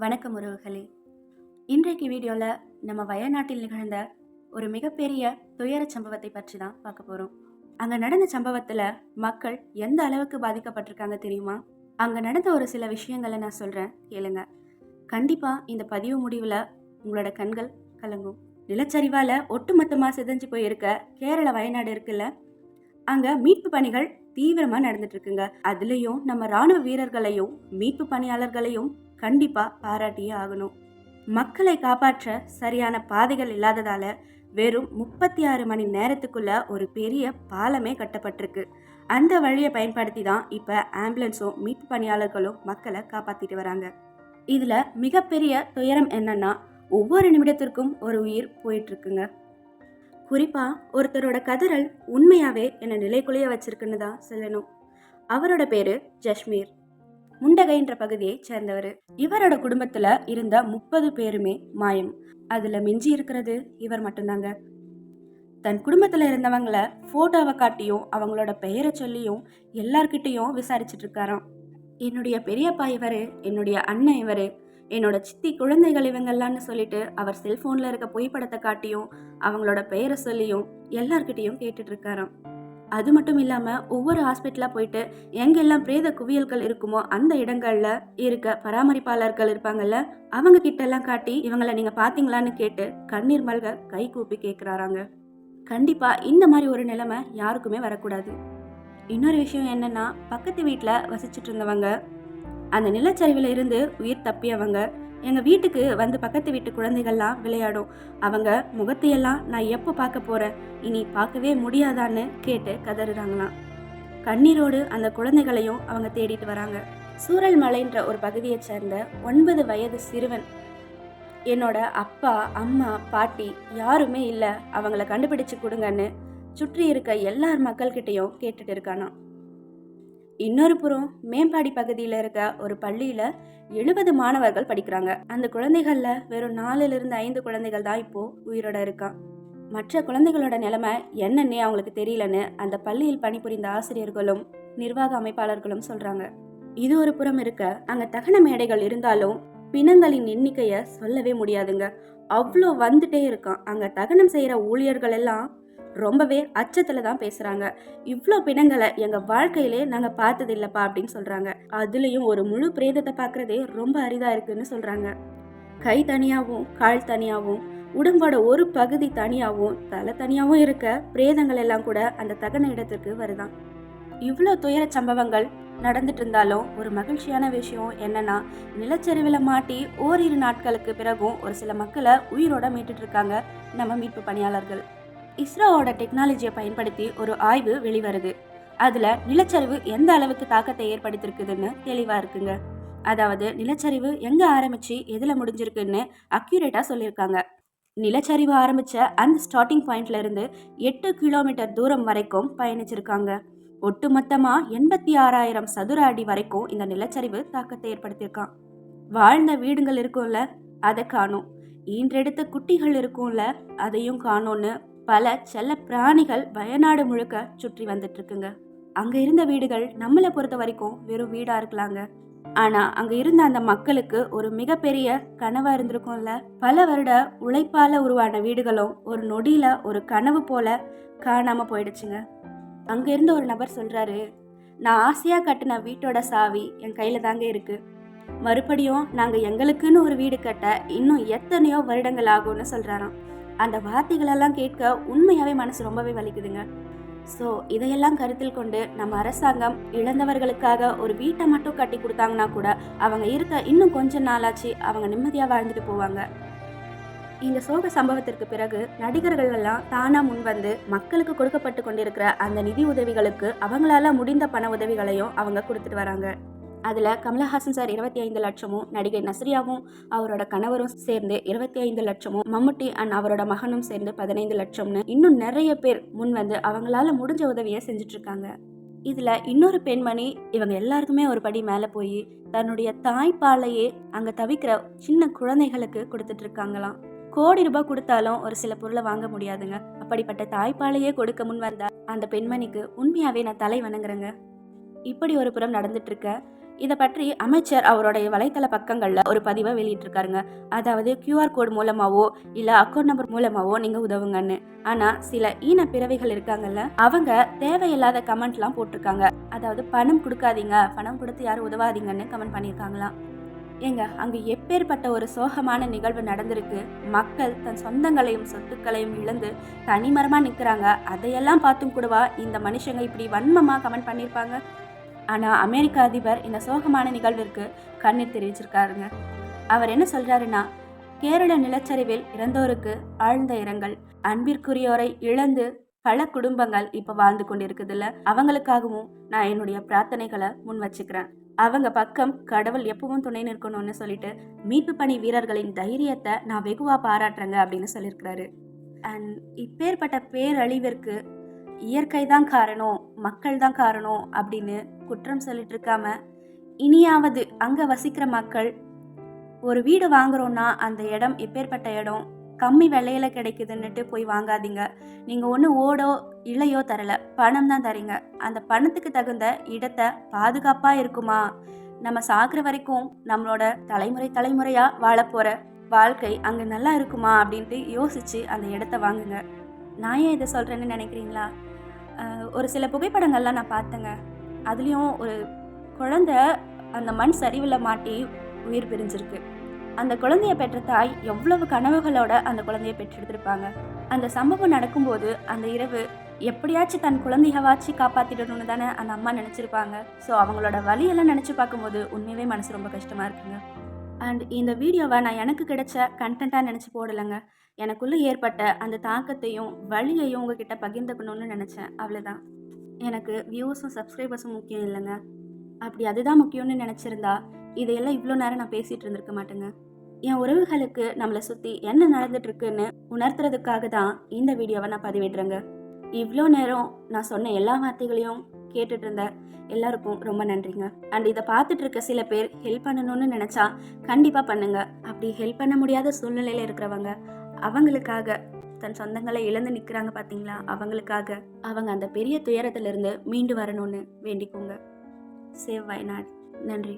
வணக்கம் உறவுகளே. இன்றைக்கு வீடியோவில் நம்ம வயநாட்டில் நிகழ்ந்த ஒரு மிகப்பெரிய துயர சம்பவத்தை பற்றி தான் பார்க்க போகிறோம். அங்கே நடந்த சம்பவத்தில் மக்கள் எந்த அளவுக்கு பாதிக்கப்பட்டிருக்காங்க தெரியுமா? அங்கே நடந்த ஒரு சில விஷயங்களை நான் சொல்கிறேன், கேளுங்க. கண்டிப்பாக இந்த பதிவு முடிவில் உங்களோட கண்கள் கலங்கும். நிலச்சரிவால் ஒட்டுமொத்தமாக சிதைஞ்சு போயிருக்க கேரள வயநாடு இருக்குல்ல, அங்கே மீட்பு பணிகள் தீவிரமாக நடந்துட்டு இருக்குங்க. அதுலேயும் நம்ம ராணுவ வீரர்களையும் மீட்பு பணியாளர்களையும் கண்டிப்பாக பாராட்டியே ஆகணும். மக்களை காப்பாற்ற சரியான பாதைகள் இல்லாததால வெறும் 36 மணி நேரத்துக்குள்ள ஒரு பெரிய பாலமே கட்டப்பட்டிருக்கு. அந்த வழியை பயன்படுத்தி தான் இப்போ ஆம்புலன்ஸும் மீட்பு பணியாளர்களும் மக்களை காப்பாற்றிட்டு வராங்க. இதில் மிகப்பெரிய துயரம் என்னன்னா, ஒவ்வொரு நிமிடத்திற்கும் ஒரு உயிர் போயிட்டு இருக்குங்க. குறிப்பாக ஒருத்தரோட கதறல் உண்மையாகவே என்னை நிலைக்குலைய வச்சிருக்குன்னு தான் சொல்லணும். அவரோட பேர் ஜஷ்மீர். முண்டகைன்ற பகுதியை சேர்ந்தவர். இவரோட குடும்பத்தில் இருந்த 30 பேருமே மாயம். அதில் மிஞ்சி இருக்கிறது இவர் மட்டும்தாங்க. தன் குடும்பத்தில் இருந்தவங்கள ஃபோட்டோவை காட்டியும் அவங்களோட பெயரை சொல்லியும் எல்லார்கிட்டையும் விசாரிச்சுட்டு இருக்காராம். என்னுடைய பெரியப்பா இவர், என்னுடைய அண்ணன் இவர், என்னோட சித்தி குழந்தைகள் இவங்கெல்லாம்னு சொல்லிட்டு அவர் செல்ஃபோனில் இருக்க புகைப்படத்தை காட்டியும் அவங்களோட பெயரை சொல்லியும் எல்லார்கிட்டையும் கேட்டுட்டு இருக்காராம். அது மட்டும் இல்லாமல் ஒவ்வொரு ஹாஸ்பிட்டலாக போயிட்டு எங்கெல்லாம் பிரேத குவியல்கள் இருக்குமோ அந்த இடங்களில் இருக்க பராமரிப்பாளர்கள் இருப்பாங்கல்ல, அவங்க கிட்டெல்லாம் காட்டி இவங்களை நீங்கள் பார்த்தீங்களான்னு கேட்டு கண்ணீர் மல்க கை கூப்பி கேட்குறாராங்க. கண்டிப்பாக இந்த மாதிரி ஒரு நிலைமை யாருக்குமே வரக்கூடாது. இன்னொரு விஷயம் என்னென்னா, பக்கத்து வீட்டில் வசிச்சுட்டு இருந்தவங்க, அந்த நிலச்சரிவில் இருந்து உயிர் தப்பியவங்க எங்கள் வீட்டுக்கு வந்து பக்கத்து வீட்டு குழந்தைகள்லாம் விளையாடும். அவங்க முகத்தையெல்லாம் நான் எப்போ பார்க்க போகிறேன், இனி பார்க்கவே முடியாதான்னு கேட்டு கதறுறாங்களாம். கண்ணீரோடு அந்த குழந்தைகளையும் அவங்க தேடிட்டு வராங்க. சூரல் மலைன்ற ஒரு பகுதியை சேர்ந்த 9 வயது சிறுவன், என்னோட அப்பா அம்மா பாட்டி யாருமே இல்லை, அவங்கள கண்டுபிடிச்சு கொடுங்கன்னு சுற்றி இருக்க எல்லார் மக்கள்கிட்டையும் கேட்டுட்டு இருக்கானா. இன்னொரு புறம் மேம்பாடி பகுதியில் இருக்க ஒரு பள்ளியில் 70 மாணவர்கள் படிக்கிறாங்க. அந்த குழந்தைகளில் வெறும் 4-5 குழந்தைகள் தான் இப்போ உயிரோட இருக்கா. மற்ற குழந்தைகளோட நிலைமை என்னன்னே அவங்களுக்கு தெரியலன்னு அந்த பள்ளியில் பணிபுரிந்த ஆசிரியர்களும் நிர்வாக அமைப்பாளர்களும் சொல்றாங்க. இது ஒரு புறம் இருக்க, அங்கே தகன மேடைகள் இருந்தாலும் பிணங்களின் எண்ணிக்கையை சொல்லவே முடியாதுங்க. அவ்வளோ வந்துட்டே இருக்கான். அங்கே தகனம் செய்கிற ஊழியர்கள் எல்லாம் ரொம்பவே அச்சத்தில் தான் பேசுகிறாங்க. இவ்வளோ பிணங்களை எங்கள் வாழ்க்கையிலே நாங்கள் பார்த்தது இல்லைப்பா அப்படின்னு சொல்கிறாங்க. அதுலேயும் ஒரு முழு பிரேதத்தை பார்க்குறதே ரொம்ப அரிதாக இருக்குன்னு சொல்கிறாங்க. கை தனியாகவும் கால் தனியாகவும் உடம்போட ஒரு பகுதி தனியாகவும் தலை தனியாகவும் இருக்க பிரேதங்கள் எல்லாம் கூட அந்த தகன இடத்துக்கு வருதான். இவ்வளோ துயர சம்பவங்கள் நடந்துட்டு இருந்தாலும் ஒரு மகிழ்ச்சியான விஷயம் என்னன்னா, நிலச்சரிவில் மாட்டி ஓரிரு நாட்களுக்கு பிறகும் ஒரு சில மக்களை உயிரோட மீட்டுட்டு இருக்காங்க நம்ம மீட்பு பணியாளர்கள். இஸ்ரோவோட டெக்னாலஜியை பயன்படுத்தி ஒரு ஆய்வு வெளிவருது. அதில் நிலச்சரிவு எந்த அளவுக்கு தாக்கத்தை ஏற்படுத்திருக்குதுன்னு தெளிவாக இருக்குங்க. அதாவது நிலச்சரிவு எங்கே ஆரம்பித்து எதில் முடிஞ்சிருக்குன்னு அக்யூரேட்டாக சொல்லியிருக்காங்க. நிலச்சரிவு ஆரம்பித்த அந்த ஸ்டார்டிங் பாயிண்ட்லேருந்து 8 கிலோமீட்டர் தூரம் வரைக்கும் பயணிச்சிருக்காங்க. ஒட்டுமொத்தமாக 86,000 சதுர அடி வரைக்கும் இந்த நிலச்சரிவு தாக்கத்தை ஏற்படுத்தியிருக்கான். வாழ்ந்த வீடுகள் இருக்கும்ல, அதை காணும். ஈன்றெடுத்த குட்டிகள் இருக்கும்ல, அதையும் காணோன்னு பல செல்ல பிராணிகள் வயநாடு முழுக்க சுற்றி வந்துட்டு இருக்குங்க. அங்க இருந்த வீடுகள் நம்மளை பொறுத்த வரைக்கும் வெறும் வீடா இருக்கலாங்க. ஆனா அங்க இருந்த அந்த மக்களுக்கு ஒரு மிகப்பெரிய கனவா இருந்திருக்கும்ல. பல வருட உழைப்பால உருவான வீடுகளும் ஒரு நொடியில ஒரு கனவு போல காணாம போயிடுச்சுங்க. அங்க இருந்த ஒரு நபர் சொல்றாரு, நான் ஆசையா கட்டின வீட்டோட சாவி என் கையில தாங்க இருக்கு. மறுபடியும் நாங்க எங்களுக்குன்னு ஒரு வீடு கட்ட இன்னும் எத்தனையோ வருடங்கள் ஆகும்னு சொல்றாராம். அந்த வார்த்தைகளெல்லாம் கேட்க உண்மையாகவே மனசு ரொம்பவே வலிக்குதுங்க. ஸோ இதையெல்லாம் கருத்தில் கொண்டு நம்ம அரசாங்கம் இழந்தவர்களுக்காக ஒரு வீட்டை மட்டும் கட்டி கொடுத்தாங்கன்னா கூட அவங்க இருக்க இன்னும் கொஞ்ச நாளாச்சு அவங்க நிம்மதியாக வாழ்ந்துட்டு போவாங்க. இந்த சோக சம்பவத்திற்கு பிறகு நடிகர்கள் எல்லாம் தானா முன் வந்து மக்களுக்கு கொடுக்கப்பட்டு கொண்டிருக்கிற அந்த நிதி உதவிகளுக்கு அவங்களால முடிந்த பண உதவிகளையும் அவங்க கொடுத்துட்டு வராங்க. அதில் கமலஹாசன் சார் 25 லட்சமும், நடிகை நஸ்ரியாவும் அவரோட கணவரும் சேர்ந்து 25 லட்சமும், மம்முட்டி அண்ட் அவரோட மகனும் சேர்ந்து 15 லட்சம்னு இன்னும் நிறைய பேர் முன் வந்து அவங்களால முடிஞ்ச உதவியை செஞ்சுட்டு இருக்காங்க. இதில் இன்னொரு பெண்மணி இவங்க எல்லாருக்குமே ஒரு படி மேலே போய் தன்னுடைய தாய்ப்பாலையே அங்கே தவிக்கிற சின்ன குழந்தைகளுக்கு கொடுத்துட்டு இருக்காங்களாம். கோடி ரூபாய் கொடுத்தாலும் ஒரு சில பொருளை வாங்க முடியாதுங்க. அப்படிப்பட்ட தாய்ப்பாலையே கொடுக்க முன் வந்தா அந்த பெண்மணிக்கு உண்மையாகவே நான் தலை வணங்குறேங்க. இப்படி ஒரு புறம் நடந்துட்டு இருக்க, இதை பற்றி அமைச்சர் அவருடைய வலைத்தள பக்கங்கள்ல ஒரு பதிவை வெளியிட்டிருக்காருங்க. அதாவது QR கோட் மூலமாவோ இல்ல அக்கௌண்ட் நம்பர் மூலமாவோ நீங்க உதவுங்கன்னு. ஆனா சில ஈன பிறவிகள் இருக்காங்கல்ல, அவங்க தேவையில்லாத கமெண்ட்லாம் போட்டிருக்காங்க. அதாவது பணம் கொடுக்காதீங்க, பணம் கொடுத்து யாரும் உதவாதீங்கன்னு கமெண்ட் பண்ணியிருக்காங்களாம். ஏங்க, அங்க எப்பேற்பட்ட ஒரு சோகமான நிகழ்வு நடந்திருக்கு. மக்கள் தன் சொந்தங்களையும் சொத்துக்களையும் இழந்து தனிமரமா நிக்கிறாங்க. அதையெல்லாம் பார்த்தும் கூடவா இந்த மனுஷங்க இப்படி வன்மமா கமெண்ட் பண்ணியிருப்பாங்க? ஆனா அமெரிக்க அதிபர் இந்த சோகமான நிகழ்விற்கு கண்ணீர் தெரிவிச்சிருக்காருங்க. அவர் என்ன சொல்றாருன்னா, கேரள நிலச்சரிவில் இறந்தோருக்கு ஆழ்ந்த இரங்கல். அன்பிற்குரியோரை இழந்து பல குடும்பங்கள் இப்ப வாழ்ந்து கொண்டிருக்குதுல்ல, அவங்களுக்காகவும் நான் என்னுடைய பிரார்த்தனைகளை முன் வச்சுக்கிறேன். அவங்க பக்கம் கடவுள் எப்பவும் துணை நிற்கணும்னு சொல்லிட்டு மீட்பு பணி வீரர்களின் தைரியத்தை நான் வெகுவா பாராட்டுறேங்க அப்படின்னு சொல்லியிருக்கிறாரு. அண்ட் இப்பேற்பட்ட பேரழிவிற்கு இயற்கை தான் காரணம், மக்கள் தான் காரணம் அப்படின்னு குற்றம் சொல்லிட்டு இருக்காம, இனியாவது அங்க வசிக்கிற மக்கள் ஒரு வீடு வாங்குறோம்னா அந்த இடம் எப்பேற்பட்ட இடம், கம்மி விலையில கிடைக்குதுன்னுட்டு போய் வாங்காதீங்க. நீங்க ஒன்று ஓடோ இலையோ தரல, பணம் தான் தரீங்க. அந்த பணத்துக்கு தகுந்த இடத்தை பாதுகாப்பா இருக்குமா, நம்ம சாகுற வரைக்கும் நம்மளோட தலைமுறையா வாழ போற வாழ்க்கை அங்க நல்லா இருக்குமா அப்படின்ட்டு யோசிச்சு அந்த இடத்த வாங்குங்க. நான் ஏன் இதை சொல்றேன்னு நினைக்கிறீங்களா? ஒரு சில புகைப்படங்கள்லாம் நான் பார்த்தேங்க. அதுலேயும் ஒரு குழந்தை அந்த மண் சரிவில் மாட்டி உயிர் பிரிஞ்சிருக்கு. அந்த குழந்தைய பெற்ற தாய் எவ்வளவு கனவுகளோட அந்த குழந்தைய பெற்றெடுத்திருப்பாங்க. அந்த சம்பவம் நடக்கும்போது அந்த இரவு எப்படியாச்சும் தன் குழந்தையவாச்சு காப்பாற்றிடணும்னு தானே அந்த அம்மா நினச்சிருப்பாங்க. ஸோ அவங்களோட வலியெல்லாம் நினச்சி பார்க்கும்போது உண்மையாகவே மனசு ரொம்ப கஷ்டமாக இருக்குங்க. அண்ட் இந்த வீடியோவை நான் எனக்கு கிடைச்ச கண்டென்ட்டாக நினச்சி போடலைங்க. எனக்குள்ளே ஏற்பட்ட அந்த தாக்கத்தையும் வலியையும் உங்ககிட்ட பகிர்ந்துக்கணும்னு நினச்சேன், அவ்வளோதான். எனக்கு வியூஸும் சப்ஸ்கிரைபர்ஸும் முக்கியம் இல்லைங்க. அப்படி அதுதான் முக்கியம்னு நினச்சிருந்தா இதையெல்லாம் இவ்வளோ நேரம் நான் பேசிகிட்டு இருந்திருக்க மாட்டேங்க. என் உறவுகளுக்கு நம்மளை சுற்றி என்ன நடந்துட்டுருக்குன்னு உணர்த்துறதுக்காக தான் இந்த வீடியோவை நான் பதிவிடுறேங்க. இவ்வளோ நேரம் நான் சொன்ன எல்லா வார்த்தைகளையும் கேட்டுட்டு இருந்த எல்லாருக்கும் ரொம்ப நன்றிங்க. அண்ட் இதை பார்த்துட்டு இருக்க சில பேர் ஹெல்ப் பண்ணணும்னு நினச்சா கண்டிப்பாக பண்ணுங்க. அப்படி ஹெல்ப் பண்ண முடியாத சூழ்நிலையில் இருக்கிறவங்க, அவங்களுக்காக தன் சொந்தங்களை இழந்து நிற்கிறாங்க பார்த்தீங்களா, அவங்களுக்காக அவங்க அந்த பெரிய துயரத்திலிருந்து மீண்டு வரணும்னு வேண்டிக்கோங்க. சேவ் வயநாடு. நன்றி.